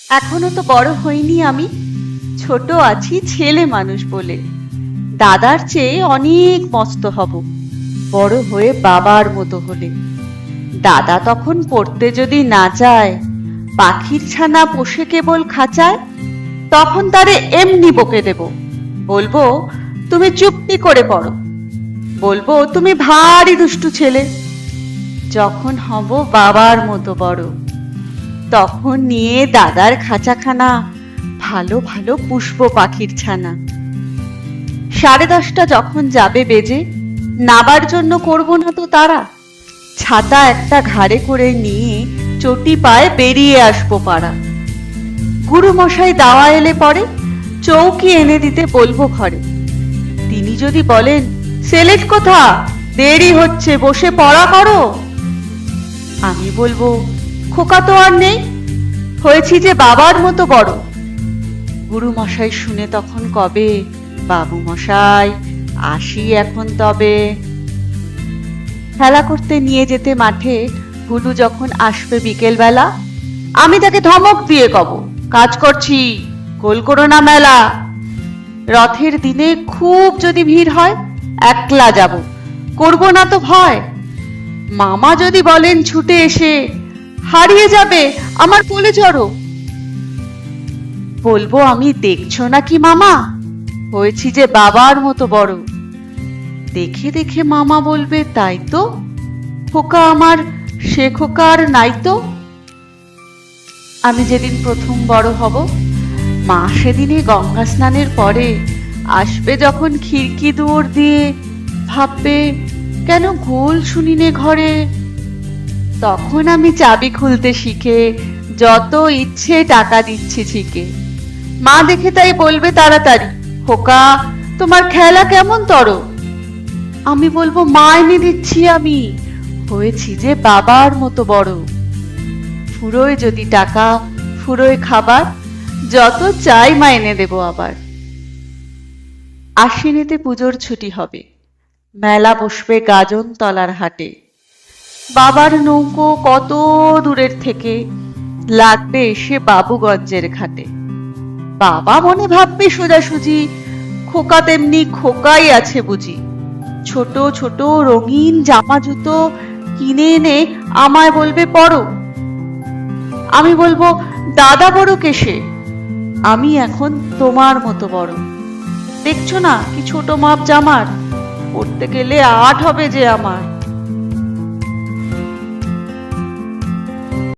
এখনো তো বড় হইনি আমি, ছোট আছি ছেলে মানুষ বলে। দাদার চেয়ে অনেক মস্ত হব বড় হয়ে বাবার মতো হলে। দাদা তখন পড়তে যদি না চায়, পাখির ছানা পোষে কেবল খাঁচায়, তখন তারে এমনি বকে দেব। বলবো তুমি চুপটি করে পড়ো, বলবো তুমি ভারী দুষ্টু ছেলে। যখন হব বাবার মতো বড়, তখন নিয়ে দাদার খাঁচাখানা ভালো ভালো পুষ্প পাখির ছানা। 10:30 যখন যাবে বেজে, নাবার জন্য করব না তো তারা, ছাতা একটা ঘাড়ে করে নিয়ে চটি পায়ে বেরিয়ে আসবো পাড়া। গুরু মশাই দাওয়া এলে পরে চৌকি এনে দিতে বলবো ঘরে। তিনি যদি বলেন সেলেট কোথা, দেরি হচ্ছে বসে পড়া করো, আমি বলবো খোকা তো আর নেই, হয়েছি যে বাবার মতো বড়। গুরু মশাই শুনে তখন কবে, বাবু মশাই আসি এখন তবে। খেলা করতে নিয়ে যেতে মাঠে হুলু যখন আসবে বিকেল বেলা, আমি তাকে ধমক দিয়ে কব, কাজ করছি, গোল করো না মেলা। রথের দিনে খুব যদি ভিড় হয়, একলা যাব, করব না তো ভয়। মামা যদি বলেন ছুটে এসে, হারিয়ে যাবে আমার কোলে চড়ো, বলবো আমি দেখছো নাকি মামা, হয়েছি যে বাবার মতো বড়। দেখে দেখে মামা বলবে তাই তো, খোকা আমার সে খোকা আর নাই তো। আমি যেদিন প্রথম বড় হব, মা সেদিনে গঙ্গা স্নানের পরে আসবে যখন খিড়কি দুয়ার দিয়ে, ভাববে কেন গোল শুনিনে ঘরে। তখন আমি চাবি খুলতে শিখে যত ইচ্ছে টাকা দিচ্ছি ছিকে। মা দেখে তাই বলবে তাড়াতাড়ি, খোকা তোমার খেলা কেমন তর। আমি বলবো মা এনে দিচ্ছি আমি, হয়েছি যে বাবার মতো বড়। ফুরোয় যদি টাকা, ফুরোয় খাবার, যত চাই মা এনে দেব আবার। আশ্বিনেতে পুজোর ছুটি হবে, মেলা বসবে গাজন তলার হাটে। বাবার নৌকো কত দূরের থেকে লাগবে এসে বাবুগঞ্জের ঘাটে। বাবা মনে ভাববে সোজাসুজি, খোকা তেমনি খোকাই আছে বুঝি। ছোট ছোট রঙিন জামা জুতো কিনে এনে আমায় বলবে পরো। আমি বলবো দাদা বড় কেসে, আমি এখন তোমার মতো বড়। দেখছো না কি ছোট মাপ জামার, পড়তে গেলে 8 হবে যে আমার।